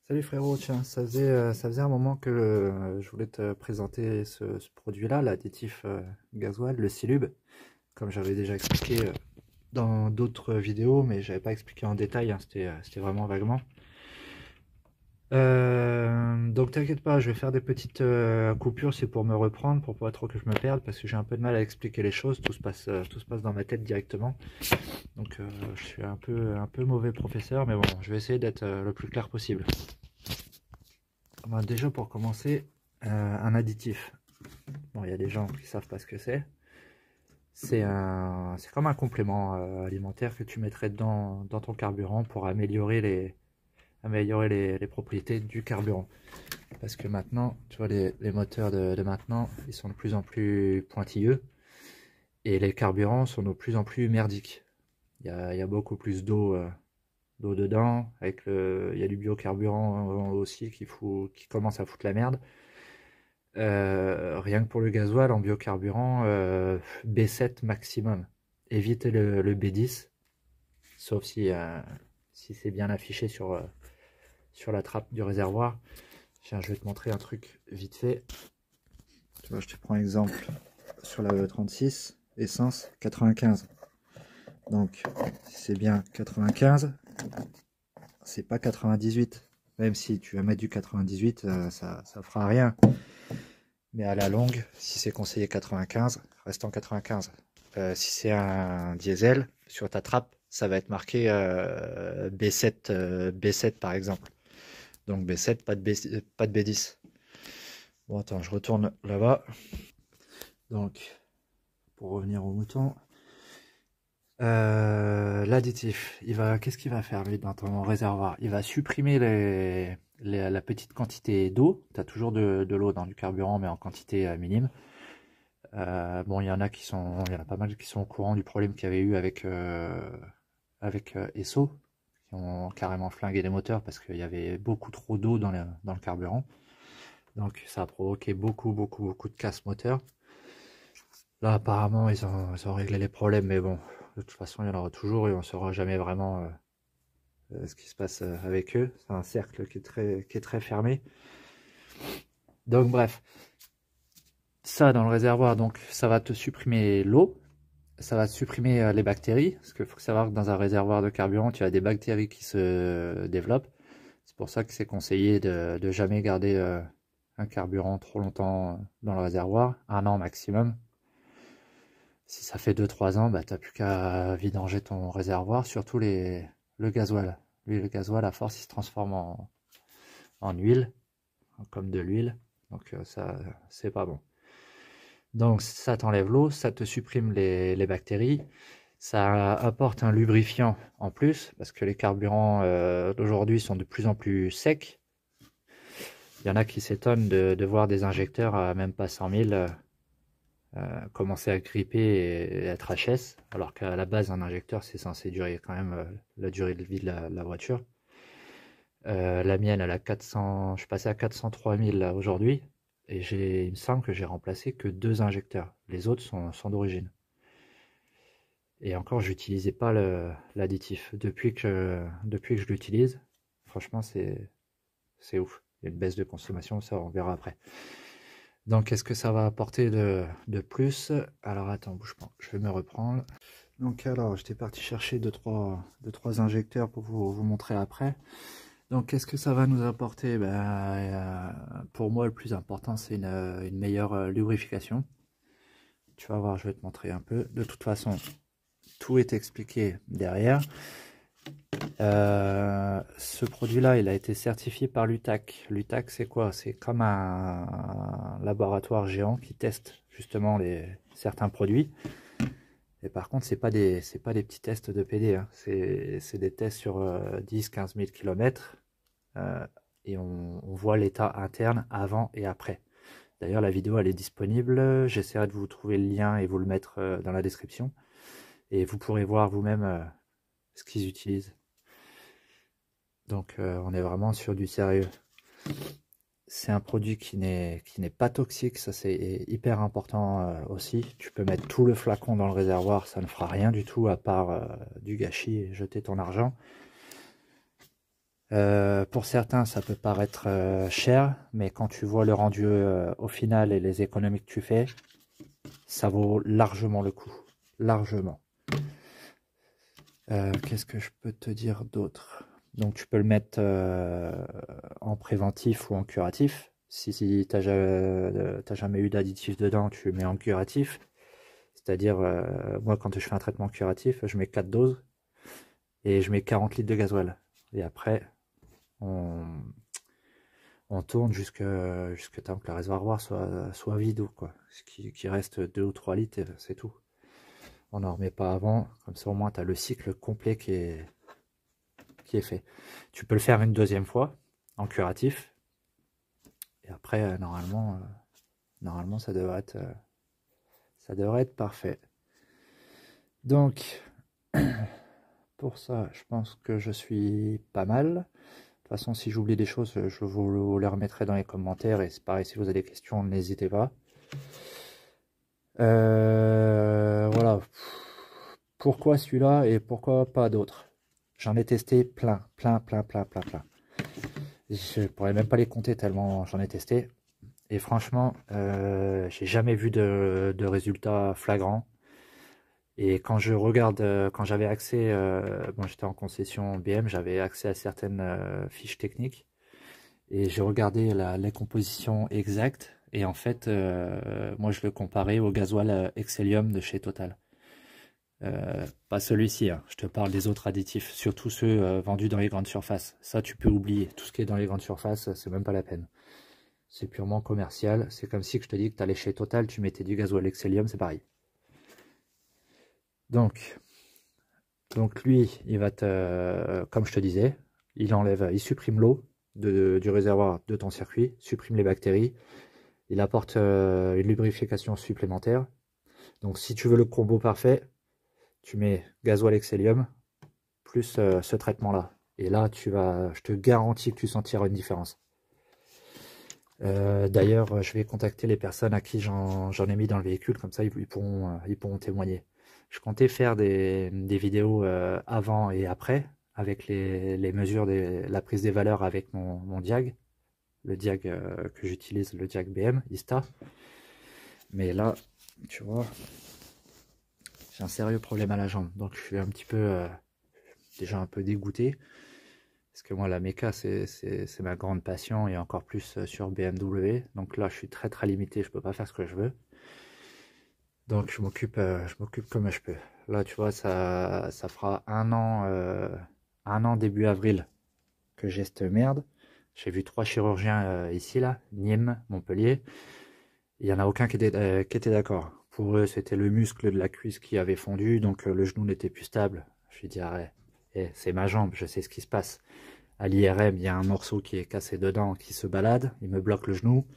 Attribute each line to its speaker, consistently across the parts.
Speaker 1: Salut frérot, tiens, ça faisait un moment que je voulais te présenter ce produit-là, l'additif gasoil, le Silube, comme j'avais déjà expliqué dans d'autres vidéos, mais j'avais pas expliqué en détail, hein, c'était vraiment vaguement. Donc t'inquiète pas, je vais faire des petites coupures, c'est pour me reprendre, pour pas trop que je me perde, parce que j'ai un peu de mal à expliquer les choses, tout se passe dans ma tête directement. Donc je suis un peu mauvais professeur, mais bon, je vais essayer d'être le plus clair possible. Déjà pour commencer, un additif. Bon, il y a des gens qui savent pas ce que c'est. C'est comme un complément alimentaire que tu mettrais dans ton carburant pour améliorer les propriétés du carburant. Parce que maintenant, tu vois, les moteurs de maintenant, ils sont de plus en plus pointilleux et les carburants sont de plus en plus merdiques. Il y a beaucoup plus d'eau dedans, il y a du biocarburant aussi qui commence à foutre la merde. Rien que pour le gasoil en biocarburant, B7 maximum. Évitez le B10, sauf si c'est bien affiché sur la trappe du réservoir. Tiens, je vais te montrer un truc vite fait. Tu vois, je te prends exemple sur la E36, essence 95. Donc, si c'est bien 95, c'est pas 98. Même si tu vas mettre du 98, ça fera rien. Mais à la longue, si c'est conseillé 95, reste en 95. Si c'est un diesel, sur ta trappe, ça va être marqué B7, B7 par exemple. Donc B7, pas de B10. Bon, attends, je retourne là-bas. Donc, pour revenir au mouton, l'additif, qu'est-ce qu'il va faire lui dans ton réservoir? Il va supprimer la petite quantité d'eau. Tu as toujours de l'eau dans du carburant, mais en quantité minime. Bon, il y en a pas mal qui sont au courant du problème qu'il y avait eu avec Esso, qui ont carrément flingué les moteurs parce qu'il y avait beaucoup trop d'eau dans le carburant. Donc ça a provoqué beaucoup de casse moteur. Là, apparemment, ils ont réglé les problèmes, mais bon, de toute façon, il y en aura toujours et on ne saura jamais vraiment ce qui se passe avec eux. C'est un cercle qui est très fermé. Donc bref, ça dans le réservoir, donc ça va te supprimer l'eau, ça va te supprimer les bactéries, parce qu'il faut savoir que dans un réservoir de carburant, tu as des bactéries qui se développent. C'est pour ça que c'est conseillé de jamais garder un carburant trop longtemps dans le réservoir, 1 an maximum. Si ça fait 2-3 ans, bah, tu n'as plus qu'à vidanger ton réservoir, surtout le gasoil. Lui, le gasoil, à force, il se transforme en huile, comme de l'huile. Donc ça, c'est pas bon. Donc ça t'enlève l'eau, ça te supprime les bactéries, ça apporte un lubrifiant en plus, parce que les carburants d'aujourd'hui sont de plus en plus secs. Il y en a qui s'étonnent de voir des injecteurs à même pas 100 000 commencer à gripper et être HS, alors qu'à la base un injecteur c'est censé durer quand même la durée de vie de la voiture. La mienne elle a 400, je suis passé à 403 000 aujourd'hui et il me semble que j'ai remplacé que 2 injecteurs, les autres sont d'origine. Et encore j'utilisais pas l'additif. Depuis que je l'utilise, franchement c'est ouf. Il y a une baisse de consommation, ça on verra après. Donc, qu'est-ce que ça va apporter de plus? Alors, attends, bouge pas, je vais me reprendre. Donc, alors, j'étais parti chercher 2-3 injecteurs pour vous montrer après. Donc, qu'est-ce que ça va nous apporter? Pour moi, le plus important, c'est une meilleure lubrification. Tu vas voir, je vais te montrer un peu. De toute façon, tout est expliqué derrière. Ce produit-là, il a été certifié par l'UTAC. L'UTAC, c'est quoi? C'est comme un laboratoire géant qui teste justement certains produits. Et par contre, c'est pas des petits tests de PD, hein. C'est des tests sur 10-15 000 km et on voit l'état interne avant et après. D'ailleurs, la vidéo, elle est disponible. J'essaierai de vous trouver le lien et vous le mettre dans la description. Et vous pourrez voir vous-même ce qu'ils utilisent. Donc on est vraiment sur du sérieux. C'est un produit qui n'est pas toxique, ça c'est hyper important aussi. Tu peux mettre tout le flacon dans le réservoir, ça ne fera rien du tout à part du gâchis et jeter ton argent. Pour certains, ça peut paraître cher, mais quand tu vois le rendu au final et les économies que tu fais, ça vaut largement le coup. Largement. Qu'est-ce que je peux te dire d'autre? Donc tu peux le mettre en préventif ou en curatif. Si tu n'as jamais eu d'additif dedans, tu mets en curatif. C'est-à-dire, moi quand je fais un traitement curatif, je mets 4 doses et je mets 40 litres de gasoil. Et après, on tourne jusque temps que le réservoir soit vide, quoi. Ce qui reste 2 ou 3 litres, c'est tout. On n'en remet pas avant, comme ça au moins tu as le cycle complet qui est fait. Tu peux le faire une deuxième fois en curatif. Et après, normalement ça devrait être parfait. Donc, pour ça, je pense que je suis pas mal. De toute façon, si j'oublie des choses, je vous les remettrai dans les commentaires. Et c'est pareil, si vous avez des questions, n'hésitez pas. Voilà. Pourquoi celui-là et pourquoi pas d'autres? J'en ai testé plein. Je pourrais même pas les compter tellement j'en ai testé. Et franchement, j'ai jamais vu de résultats flagrants. Et quand je regarde, quand j'avais accès, bon, j'étais en concession BM, j'avais accès à certaines fiches techniques. Et j'ai regardé les compositions exactes. Et en fait, moi je le comparais au gasoil Excellium de chez Total. Pas celui-ci, hein. Je te parle des autres additifs, surtout ceux vendus dans les grandes surfaces. Ça, tu peux oublier. Tout ce qui est dans les grandes surfaces, c'est même pas la peine. C'est purement commercial. C'est comme si je te dis que tu allais chez Total, tu mettais du gasoil Excellium, c'est pareil. Donc lui, il va te, comme je te disais, il supprime l'eau du réservoir de ton circuit, supprime les bactéries. Il apporte une lubrification supplémentaire. Donc si tu veux le combo parfait, tu mets gasoil Excellium plus ce traitement-là. Et là, je te garantis que tu sentiras une différence. D'ailleurs, je vais contacter les personnes à qui j'en ai mis dans le véhicule, comme ça ils pourront témoigner. Je comptais faire des vidéos avant et après, avec les mesures, la prise des valeurs avec mon diag, le diag que j'utilise, le diag BM, ISTA. Mais là, tu vois, j'ai un sérieux problème à la jambe, donc je suis un petit peu, déjà un peu dégoûté. Parce que moi, la méca, c'est ma grande passion, et encore plus sur BMW. Donc là, je suis très limité, je peux pas faire ce que je veux. Donc je m'occupe comme je peux. Là, tu vois, ça fera un an début avril que j'ai cette merde. J'ai vu 3 chirurgiens ici, là, Nîmes, Montpellier. Il n'y en a aucun qui était d'accord. Pour eux, c'était le muscle de la cuisse qui avait fondu, donc le genou n'était plus stable. Je lui dis, arrête, c'est ma jambe, je sais ce qui se passe. À l'IRM, il y a un morceau qui est cassé dedans, qui se balade, il me bloque le genou.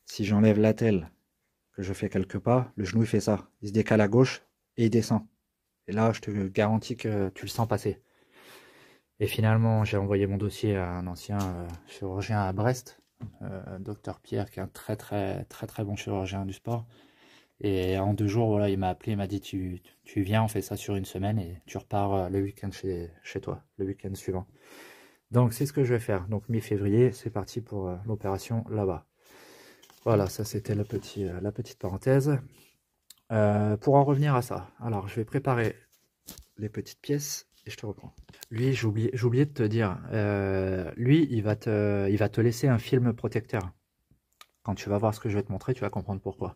Speaker 1: Si j'enlève l'attelle, que je fais quelques pas, le genou il fait ça. Il se décale à gauche et il descend. Et là, je te garantis que tu le sens passer. Et finalement, j'ai envoyé mon dossier à un ancien chirurgien à Brest, docteur Pierre, qui est un très bon chirurgien du sport. Et en 2 jours, voilà, il m'a appelé, il m'a dit tu viens, on fait ça sur une semaine et tu repars le week-end chez toi, le week-end suivant. Donc c'est ce que je vais faire. Donc mi-février, c'est parti pour l'opération là-bas. Voilà, ça c'était la petite parenthèse. Pour en revenir à ça, alors je vais préparer les petites pièces et je te reprends. Lui, j'ai oublié de te dire, lui, il va te laisser un film protecteur. Quand tu vas voir ce que je vais te montrer, tu vas comprendre pourquoi.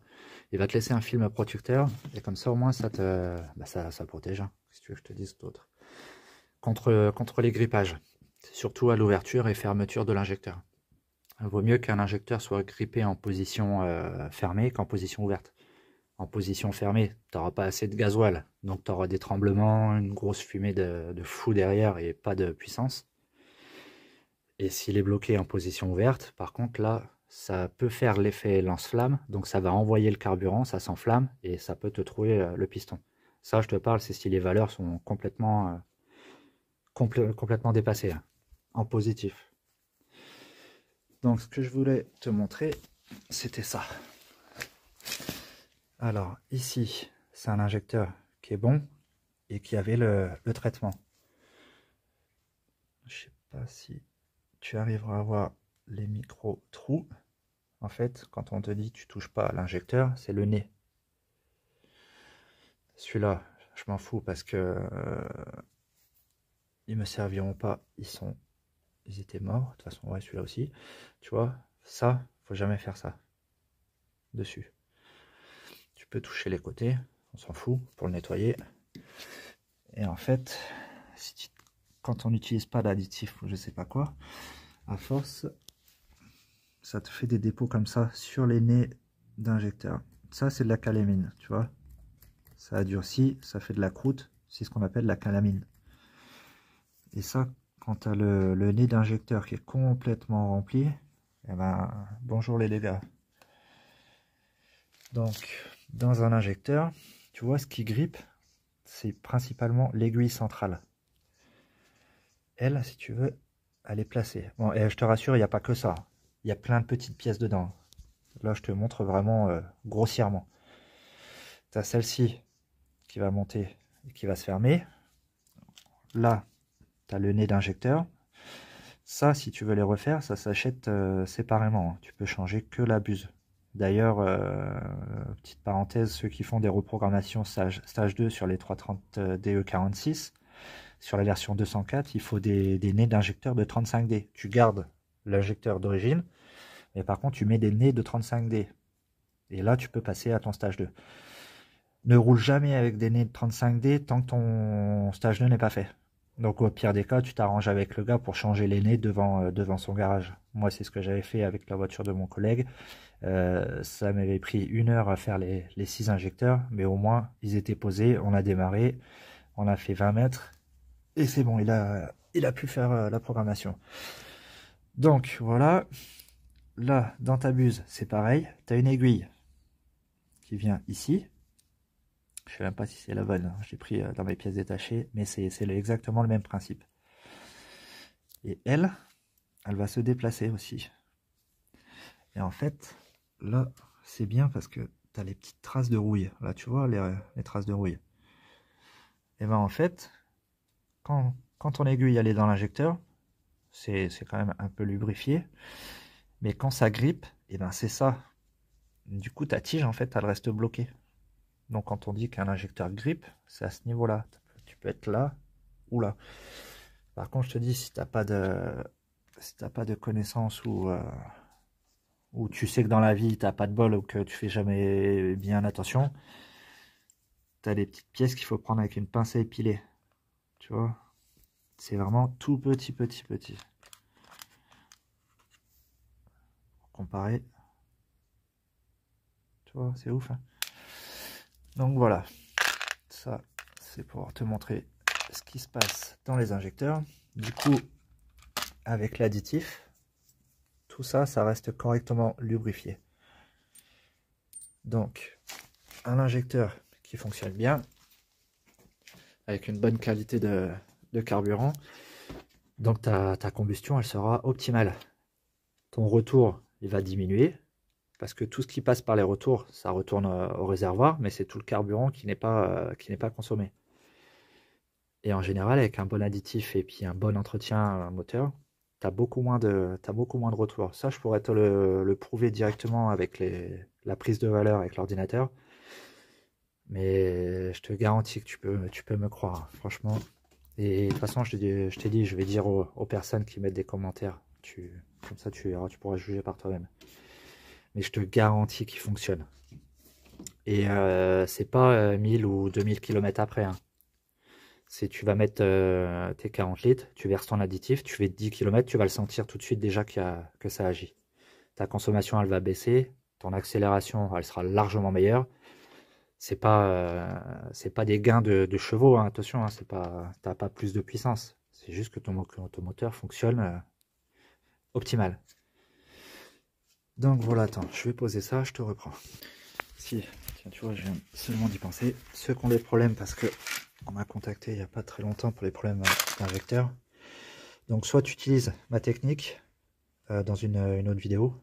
Speaker 1: Il va te laisser un film protecteur, et comme ça au moins ça protège. Hein. Si tu veux que je te dise d'autres. Contre les grippages, surtout à l'ouverture et fermeture de l'injecteur. Il vaut mieux qu'un injecteur soit grippé en position fermée qu'en position ouverte. En position fermée, tu n'auras pas assez de gasoil, donc tu auras des tremblements, une grosse fumée de fou derrière et pas de puissance. Et s'il est bloqué en position ouverte, par contre là, ça peut faire l'effet lance-flamme, donc ça va envoyer le carburant, ça s'enflamme et ça peut te trouver le piston. Ça, je te parle, c'est si les valeurs sont complètement dépassées, hein, en positif. Donc ce que je voulais te montrer, c'était ça. Alors ici, c'est un injecteur qui est bon et qui avait le traitement. Je sais pas si tu arriveras à voir les micro-trous. En fait, quand on te dit tu touches pas à l'injecteur, c'est le nez. Celui-là, je m'en fous parce que ils me serviront pas. Ils étaient morts. De toute façon, ouais, celui-là aussi. Tu vois, ça, faut jamais faire ça dessus. Tu peux toucher les côtés, on s'en fout pour le nettoyer. Et en fait, quand on n'utilise pas d'additif ou je sais pas quoi, à force, ça te fait des dépôts comme ça sur les nez d'injecteur. Ça, c'est de la calamine, tu vois. Ça a durci, ça fait de la croûte, c'est ce qu'on appelle la calamine. Et ça, quand tu as le nez d'injecteur qui est complètement rempli, eh ben, bonjour les dégâts. Donc, dans un injecteur, tu vois, ce qui grippe, c'est principalement l'aiguille centrale. Elle, si tu veux, elle est placée. Bon, et je te rassure, il n'y a pas que ça. Il y a plein de petites pièces dedans. Là, je te montre vraiment grossièrement. Tu as celle-ci qui va monter et qui va se fermer. Là, tu as le nez d'injecteur. Ça, si tu veux les refaire, ça s'achète séparément. Tu peux changer que la buse. D'ailleurs, petite parenthèse, ceux qui font des reprogrammations stage 2 sur les 330 DE46, sur la version 204, il faut des nez d'injecteur de 35D. Tu gardes l'injecteur d'origine, mais par contre, tu mets des nez de 35D. Et là, tu peux passer à ton stage 2. Ne roule jamais avec des nez de 35D tant que ton stage 2 n'est pas fait. Donc au pire des cas, tu t'arranges avec le gars pour changer les nez devant son garage. Moi, c'est ce que j'avais fait avec la voiture de mon collègue. Ça m'avait pris 1 heure à faire les 6 injecteurs, mais au moins, ils étaient posés, on a démarré, on a fait 20 mètres, et c'est bon, il a pu faire la programmation. Donc voilà, là, dans ta buse, c'est pareil, tu as une aiguille qui vient ici. Je ne sais même pas si c'est la bonne, j'ai pris dans mes pièces détachées, mais c'est exactement le même principe. Et elle va se déplacer aussi. Et en fait, là, c'est bien parce que tu as les petites traces de rouille. Là, tu vois les traces de rouille. Et bien en fait, quand ton aiguille elle est dans l'injecteur, c'est quand même un peu lubrifié. Mais quand ça grippe, et ben c'est ça. Du coup, ta tige, en fait, elle reste bloquée. Donc quand on dit qu'un injecteur grippe, c'est à ce niveau-là. Tu peux être là ou là. Par contre, je te dis, si t'as pas de connaissances ou tu sais que dans la vie, t'as pas de bol ou que tu fais jamais bien attention, t'as des petites pièces qu'il faut prendre avec une pince à épiler. Tu vois, c'est vraiment tout petit. Pour comparer, tu vois, c'est ouf. Hein. Donc voilà, ça, c'est pour te montrer ce qui se passe dans les injecteurs. Du coup, avec l'additif, tout ça, ça reste correctement lubrifié. Donc, un injecteur qui fonctionne bien, avec une bonne qualité de carburant, donc ta combustion, elle sera optimale. Ton retour, il va diminuer, parce que tout ce qui passe par les retours, ça retourne au réservoir, mais c'est tout le carburant qui n'est pas consommé. Et en général, avec un bon additif et puis un bon entretien moteur, tu as beaucoup moins de retours. Ça, je pourrais te le prouver directement avec la prise de valeur avec l'ordinateur. Mais je te garantis que tu peux me croire, franchement. Et de toute façon, je t'ai dit, je vais dire aux personnes qui mettent des commentaires. Comme ça, tu pourras juger par toi-même. Mais je te garantis qu'il fonctionne. Et c'est pas 1000 ou 2000 km après. Hein. C'est tu vas mettre tes 40 litres, tu verses ton additif, tu fais 10 km, tu vas le sentir tout de suite déjà que ça agit. Ta consommation, elle va baisser, ton accélération, elle sera largement meilleure. C'est pas des gains de chevaux, hein, attention, hein, t'as pas plus de puissance. C'est juste que ton moteur fonctionne optimal. Donc voilà, attends, je vais poser ça, je te reprends. Si, tiens, tu vois, je viens seulement d'y penser. Ceux qui ont des problèmes, parce que on m'a contacté il n'y a pas très longtemps pour les problèmes d'injecteur. Donc soit tu utilises ma technique dans une autre vidéo,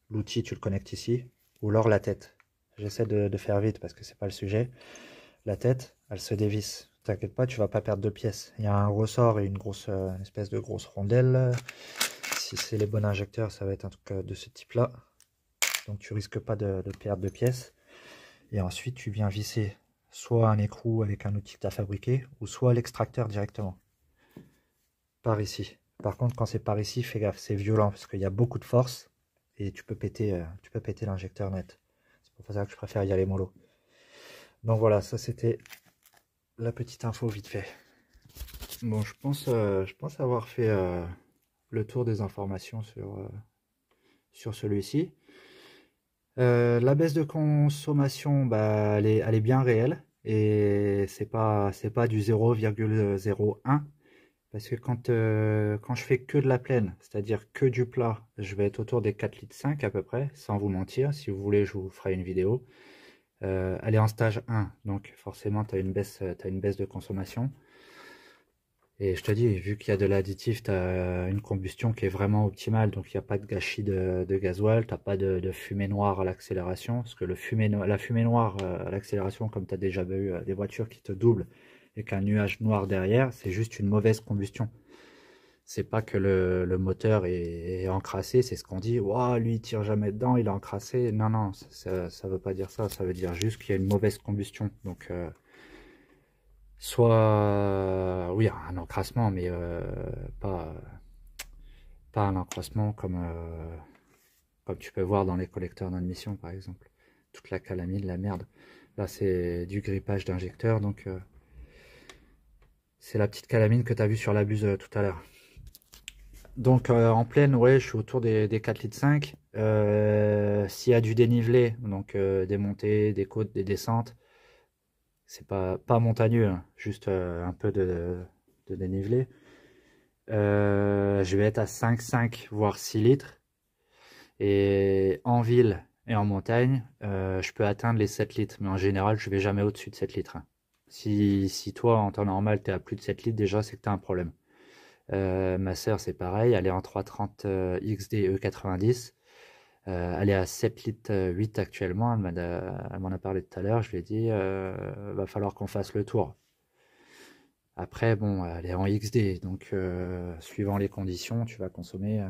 Speaker 1: l'outil tu le connectes ici, ou alors la tête. J'essaie de faire vite parce que c'est pas le sujet. La tête, elle se dévisse t'inquiète pas, tu vas pas perdre de pièces. Il y a un ressort et une grosse une espèce de grosse rondelle. Si c'est les bons injecteurs, ça va être un truc de ce type-là. Donc tu risques pas de perdre de pièces. Et ensuite, tu viens visser soit un écrou avec un outil que tu as fabriqué, ou soit l'extracteur directement. Par ici. Par contre, quand c'est par ici, fais gaffe, c'est violent parce qu'il y a beaucoup de force et tu peux péter l'injecteur net. C'est pour ça que je préfère y aller mollo. Donc voilà, ça c'était la petite info vite fait. Bon, je pense avoir fait le tour des informations sur celui-ci. La baisse de consommation, bah, elle est bien réelle et c'est pas du 0,01 parce que quand je fais que de la plaine, c'est-à-dire que du plat, je vais être autour des 4,5 litres à peu près, sans vous mentir. Si vous voulez, je vous ferai une vidéo. Elle est en stage 1, donc forcément tu as une baisse de consommation. Et je te dis, vu qu'il y a de l'additif, tu as une combustion qui est vraiment optimale, donc il n'y a pas de gâchis de gasoil, tu n'as pas de fumée noire à l'accélération, parce que la fumée noire à l'accélération, comme tu as déjà eu des voitures qui te doublent et qu'un nuage noir derrière, c'est juste une mauvaise combustion. C'est pas que le moteur est encrassé, c'est ce qu'on dit, waouh, lui il tire jamais dedans, il est encrassé. Non, non, ça veut pas dire ça, ça veut dire juste qu'il y a une mauvaise combustion. Donc, soit, oui, un encrassement, mais pas, pas un encrassement comme tu peux voir dans les collecteurs d'admission, par exemple. Toute la calamine, la merde. Là, c'est du grippage d'injecteur, donc c'est la petite calamine que tu as vue sur la buse tout à l'heure. Donc en pleine, ouais, je suis autour des 4,5 litres. S'il y a du dénivelé, donc des montées, des côtes, des descentes, c'est pas montagneux, hein, juste un peu de dénivelé. Je vais être à 5,5 voire 6 litres. Et en ville et en montagne, je peux atteindre les 7 litres. Mais en général, je vais jamais au-dessus de 7 litres. Si toi, en temps normal, tu es à plus de 7 litres, déjà, c'est que tu as un problème. Ma sœur, c'est pareil, elle est en 330 XD E90. Elle est à 7 litres 8 actuellement. Elle m'en a parlé tout à l'heure. Je lui ai dit, va falloir qu'on fasse le tour. Après, bon, elle est en XD, donc suivant les conditions, tu vas consommer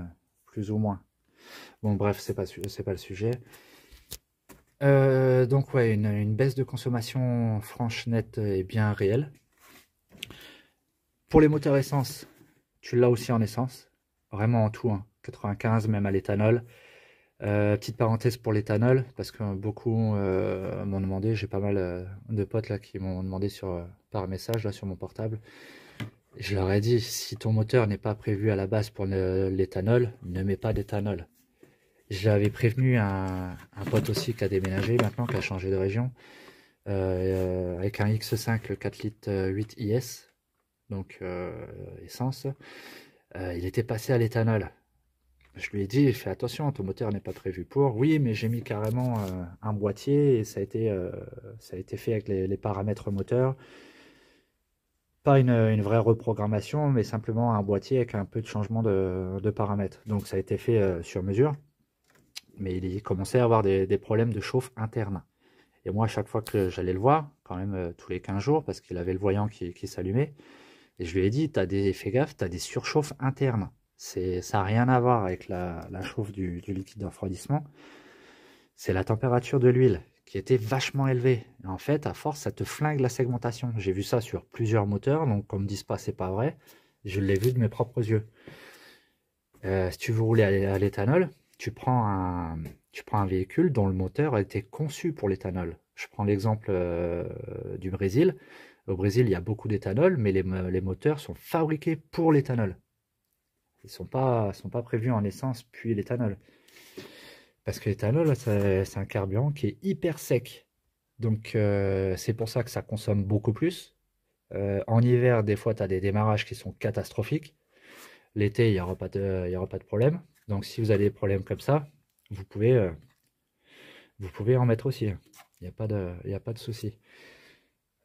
Speaker 1: plus ou moins. Bon, bref, c'est pas le sujet. Donc ouais, une baisse de consommation franche nette et bien réelle. Pour les moteurs essence, tu l'as aussi en essence, vraiment en tout, hein, 95 même à l'éthanol. Petite parenthèse pour l'éthanol, parce que beaucoup m'ont demandé, j'ai pas mal de potes là qui m'ont demandé par message là sur mon portable. Je leur ai dit, si ton moteur n'est pas prévu à la base pour l'éthanol, ne mets pas d'éthanol. J'avais prévenu un pote aussi qui a déménagé maintenant, qui a changé de région, avec un X5, le 4 litres 8 IS, donc essence. Il était passé à l'éthanol. Je lui ai dit, fais attention, ton moteur n'est pas prévu pour. Oui, mais j'ai mis carrément un boîtier et ça a été fait avec les paramètres moteurs. Pas une vraie reprogrammation, mais simplement un boîtier avec un peu de changement de paramètres. Donc ça a été fait sur mesure. Mais il commençait à avoir des problèmes de chauffe interne. Et moi, à chaque fois que j'allais le voir, quand même tous les 15 jours, parce qu'il avait le voyant qui s'allumait, et je lui ai dit, fais gaffe, tu as des surchauffes internes. Ça n'a rien à voir avec la chauffe du liquide de refroidissement. C'est la température de l'huile qui était vachement élevée. Et en fait, à force, ça te flingue la segmentation. J'ai vu ça sur plusieurs moteurs, donc comme me disent pas, c'est pas vrai. Je l'ai vu de mes propres yeux. Si tu veux rouler à l'éthanol, tu prends un véhicule dont le moteur a été conçu pour l'éthanol. Je prends l'exemple du Brésil. Au Brésil, il y a beaucoup d'éthanol, mais les moteurs sont fabriqués pour l'éthanol. Ils sont pas prévus en essence puis l'éthanol. Parce que l'éthanol, c'est un carburant qui est hyper sec. Donc c'est pour ça que ça consomme beaucoup plus. En hiver, des fois, tu as des démarrages qui sont catastrophiques. L'été, il n'y aura pas de problème. Donc si vous avez des problèmes comme ça, vous pouvez en mettre aussi. Il n'y a pas de souci.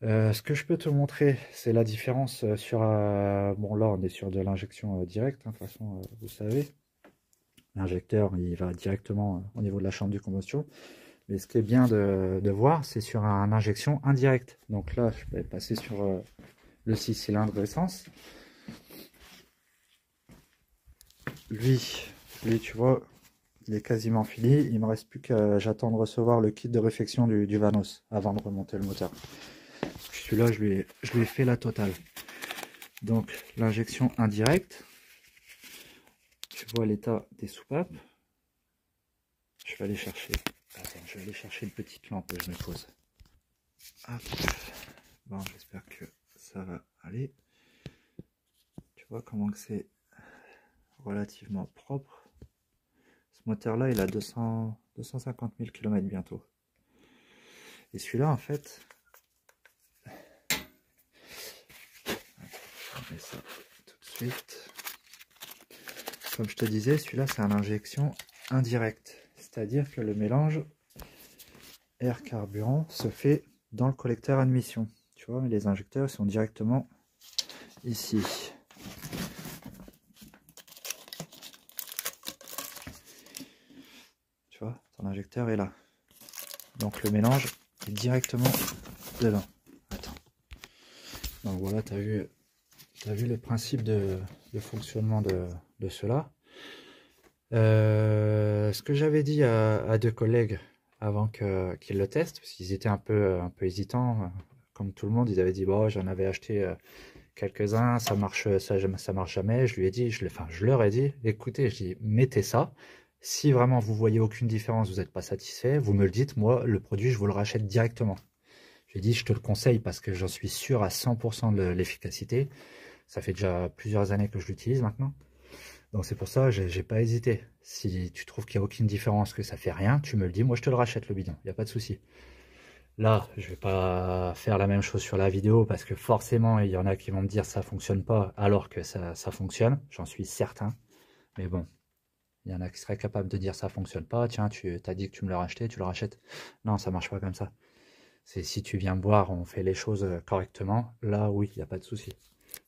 Speaker 1: Ce que je peux te montrer, c'est la différence sur... bon, là, on est sur de l'injection directe, hein, de toute façon, vous savez. L'injecteur, il va directement au niveau de la chambre de combustion. Mais ce qui est bien de voir, c'est sur une injection indirecte. Donc là, je vais passer sur le 6 cylindres essence. Lui, tu vois, il est quasiment fini. Il me reste plus qu'à j'attends de recevoir le kit de réfection du Vanos avant de remonter le moteur. Celui-là, je lui ai fait la totale. Donc, l'injection indirecte. Tu vois l'état des soupapes. Je vais aller chercher. Attends, je vais aller chercher une petite lampe et je me pose. Hop. Bon, j'espère que ça va aller. Tu vois comment que c'est relativement propre. Ce moteur-là, il a 250 000 km bientôt. Et celui-là, en fait, je mets ça tout de suite. Comme je te disais, celui-là, c'est une injection indirecte. C'est-à-dire que le mélange air-carburant se fait dans le collecteur admission. Tu vois, mais les injecteurs sont directement ici. Tu vois, ton injecteur est là. Donc le mélange est directement dedans. Attends. Donc voilà, tu as vu le principe de fonctionnement de cela. Ce que j'avais dit à deux collègues avant qu'ils le testent, parce qu'ils étaient un peu hésitants, comme tout le monde, ils avaient dit bon, j'en avais acheté quelques-uns, ça marche jamais. Je leur ai dit, écoutez, je dis mettez ça. Si vraiment vous voyez aucune différence, vous n'êtes pas satisfait, vous me le dites, moi le produit je vous le rachète directement. J'ai dit je te le conseille parce que j'en suis sûr à 100% de l'efficacité. Ça fait déjà plusieurs années que je l'utilise maintenant. Donc c'est pour ça, j'ai pas hésité. Si tu trouves qu'il n'y a aucune différence, que ça fait rien, tu me le dis, moi je te le rachète le bidon, il n'y a pas de souci. Là, je vais pas faire la même chose sur la vidéo parce que forcément, il y en a qui vont me dire ça fonctionne pas alors que ça fonctionne, j'en suis certain. Mais bon, il y en a qui seraient capables de dire ça fonctionne pas, tiens, tu as dit que tu me le rachetais, tu le rachètes. Non, ça marche pas comme ça. C'est si tu viens me voir, on fait les choses correctement, là oui, il n'y a pas de souci.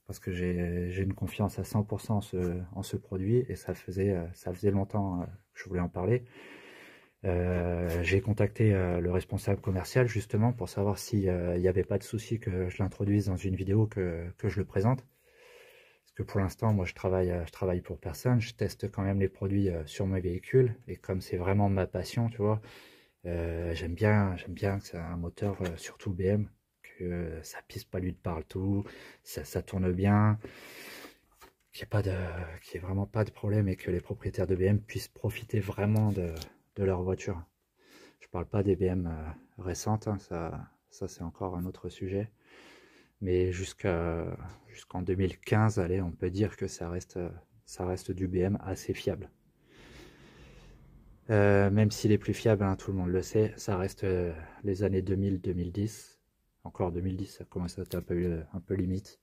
Speaker 1: Parce que j'ai une confiance à 100% en ce produit et ça faisait longtemps que je voulais en parler. J'ai contacté le responsable commercial justement pour savoir s'il n'y avait pas de souci que je l'introduise dans une vidéo, que je le présente. Parce que pour l'instant, moi je travaille pour personne, je teste quand même les produits sur mes véhicules et comme c'est vraiment ma passion, tu vois, j'aime bien que c'est un moteur, surtout BM, que ça pisse pas l'huile partout, ça tourne bien, qu'il n'y ait vraiment pas de problème et que les propriétaires de BM puissent profiter vraiment de leur voiture. Je parle pas des BM récentes, hein, ça c'est encore un autre sujet, mais jusqu'en 2015, allez, on peut dire que ça reste du BM assez fiable. Même s'il est plus fiable, hein, tout le monde le sait, ça reste les années 2000-2010. Encore 2010, ça commence à être un peu limite.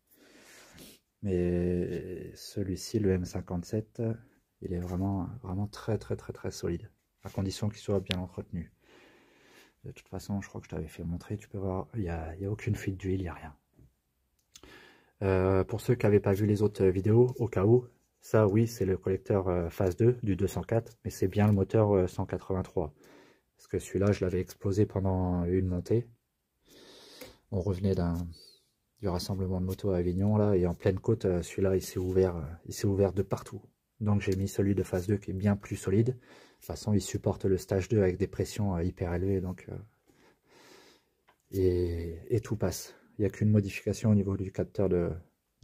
Speaker 1: Mais celui-ci, le M57, il est vraiment très solide, à condition qu'il soit bien entretenu. De toute façon, je crois que je t'avais fait montrer, tu peux voir, il n'y a aucune fuite d'huile, il n'y a rien. Pour ceux qui n'avaient pas vu les autres vidéos, au cas où, ça oui, c'est le collecteur phase 2 du 204, mais c'est bien le moteur 183. Parce que celui-là, je l'avais explosé pendant une montée. On revenait du rassemblement de moto à Avignon, là, et en pleine côte, celui-là, il s'est ouvert de partout. Donc j'ai mis celui de phase 2 qui est bien plus solide. De toute façon, il supporte le stage 2 avec des pressions hyper élevées, donc et tout passe. Il n'y a qu'une modification au niveau du capteur de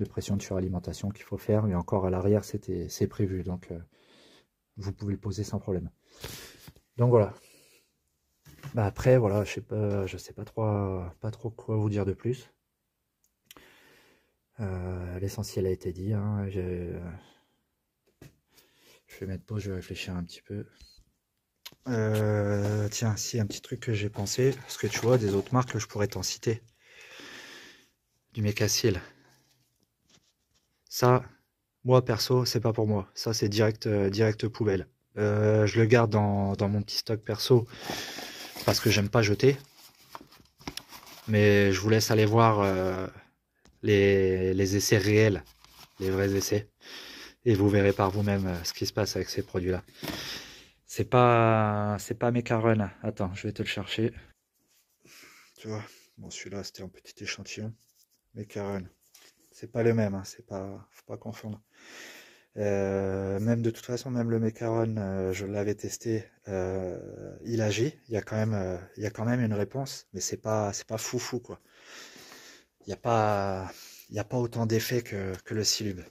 Speaker 1: pression de suralimentation qu'il faut faire, mais encore à l'arrière c'est prévu, donc vous pouvez le poser sans problème. Donc voilà. Bah après voilà, je sais pas trop quoi vous dire de plus. L'essentiel a été dit, hein. Je vais mettre pause, je vais réfléchir un petit peu. Tiens, si un petit truc que j'ai pensé, parce que tu vois, des autres marques, je pourrais t'en citer. Du Mecacil. Ça, moi perso, c'est pas pour moi. Ça, c'est direct poubelle. Je le garde dans mon petit stock perso parce que j'aime pas jeter. Mais je vous laisse aller voir les essais réels, les vrais essais. Et vous verrez par vous-même ce qui se passe avec ces produits-là. C'est pas Mecarun. Attends, je vais te le chercher. Tu vois, bon celui-là c'était un petit échantillon. Mecarun.
Speaker 2: c'est pas le même, hein, faut pas confondre. Même de toute façon, même le Macaron, je l'avais testé, il agit, il y a quand même une réponse, mais c'est pas foufou quoi. Il y a pas, il y a pas autant d'effet que le Silube.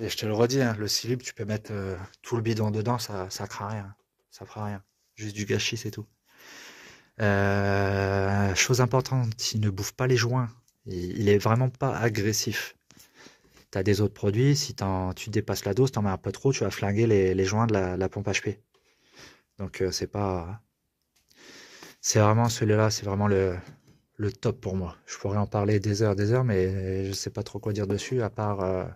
Speaker 2: Et je te le redis, hein, le Silube, tu peux mettre tout le bidon dedans, ça craint rien, ça fera rien, juste du gâchis, c'est tout. Chose importante, il ne bouffe pas les joints, il est vraiment pas agressif. T'as des autres produits, si tu dépasses la dose, t'en mets un peu trop, tu vas flinguer les joints de la pompe HP. Donc c'est pas, c'est vraiment celui-là, c'est vraiment le top pour moi. Je pourrais en parler des heures, mais je sais pas trop quoi dire dessus, à part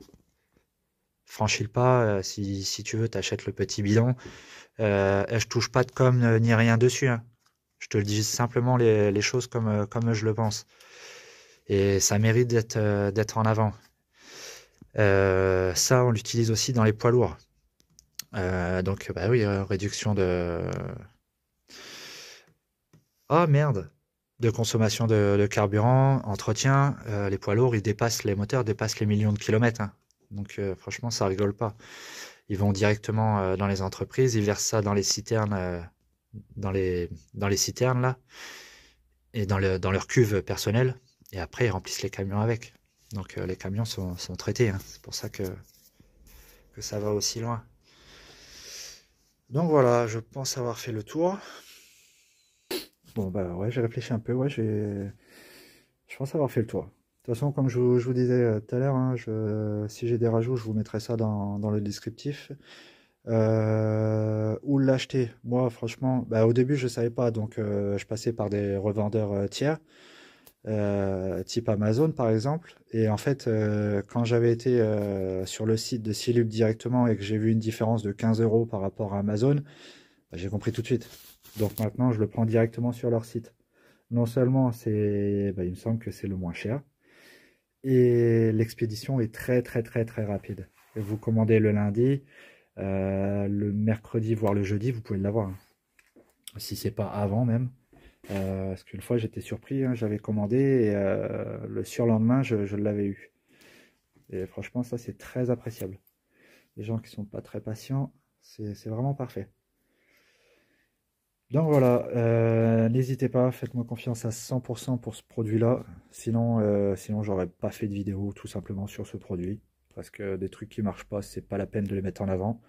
Speaker 2: franchis le pas, si tu veux, t'achètes le petit bidon. Je touche pas de com ni rien dessus, hein. Je te le dis simplement les choses comme je le pense. Et ça mérite d'être en avant. Ça, on l'utilise aussi dans les poids lourds. Donc, bah oui, réduction de... Oh merde! De consommation de carburant, entretien. Les poids lourds, les moteurs dépassent les millions de kilomètres, hein. Donc, franchement, ça rigole pas. Ils vont directement dans les entreprises, ils versent ça dans les citernes, dans les citernes là, et dans leur cuve personnelle. Et après, ils remplissent les camions avec. Donc, les camions sont traités, hein. C'est pour ça que ça va aussi loin. Donc voilà, je pense avoir fait le tour. Bon bah ouais, j'ai réfléchi un peu, ouais, je pense avoir fait le tour. De toute façon, comme je vous disais tout à l'heure, hein, si j'ai des rajouts, je vous mettrai ça dans le descriptif. Où l'acheter? Moi, franchement, bah, au début, je savais pas, donc je passais par des revendeurs tiers, type Amazon par exemple. Et en fait, quand j'avais été sur le site de Silube directement et que j'ai vu une différence de 15 € par rapport à Amazon, bah, j'ai compris tout de suite. Donc maintenant, je le prends directement sur leur site. Non seulement bah, il me semble que c'est le moins cher, et l'expédition est très très très très rapide. Et vous commandez le lundi, le mercredi voire le jeudi, vous pouvez l'avoir, hein. Si c'est pas avant même. Parce qu'une fois j'étais surpris, hein, j'avais commandé et le surlendemain je l'avais eu. Et franchement ça c'est très appréciable. Les gens qui sont pas très patients, c'est vraiment parfait. Donc voilà, n'hésitez pas, faites-moi confiance à 100% pour ce produit-là. Sinon j'aurais pas fait de vidéo tout simplement sur ce produit. Parce que des trucs qui marchent pas, c'est pas la peine de les mettre en avant.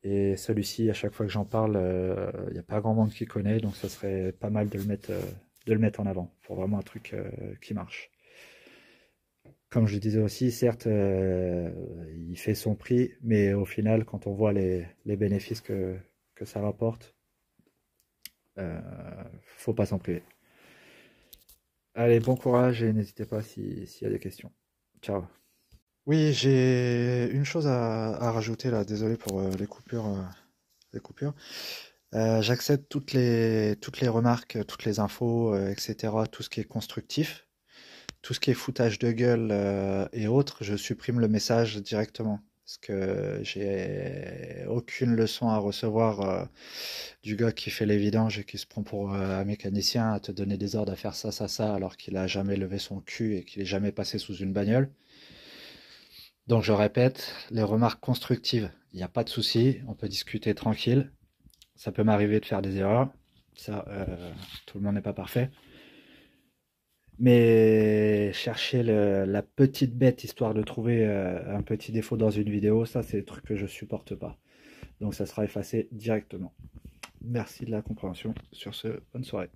Speaker 2: Et celui-ci, à chaque fois que j'en parle, il n'y a pas grand monde qui connaît, donc ça serait pas mal de le mettre en avant pour vraiment un truc qui marche. Comme je le disais aussi, certes, il fait son prix, mais au final, quand on voit les bénéfices que ça rapporte, faut pas s'en priver. Allez, bon courage et n'hésitez pas s'il y a des questions. Ciao. Oui, j'ai une chose à rajouter là, désolé pour les coupures. J'accepte toutes les remarques, toutes les infos, etc., tout ce qui est constructif. Tout ce qui est foutage de gueule et autres, je supprime le message directement. Parce que j'ai aucune leçon à recevoir du gars qui fait les vidanges et qui se prend pour un mécanicien à te donner des ordres à faire ça, alors qu'il a jamais levé son cul et qu'il est jamais passé sous une bagnole. Donc je répète, les remarques constructives, il n'y a pas de souci, on peut discuter tranquille. Ça peut m'arriver de faire des erreurs, ça, tout le monde n'est pas parfait. Mais chercher la petite bête histoire de trouver un petit défaut dans une vidéo, ça c'est des trucs que je supporte pas. Donc ça sera effacé directement. Merci de la compréhension. Sur ce, bonne soirée.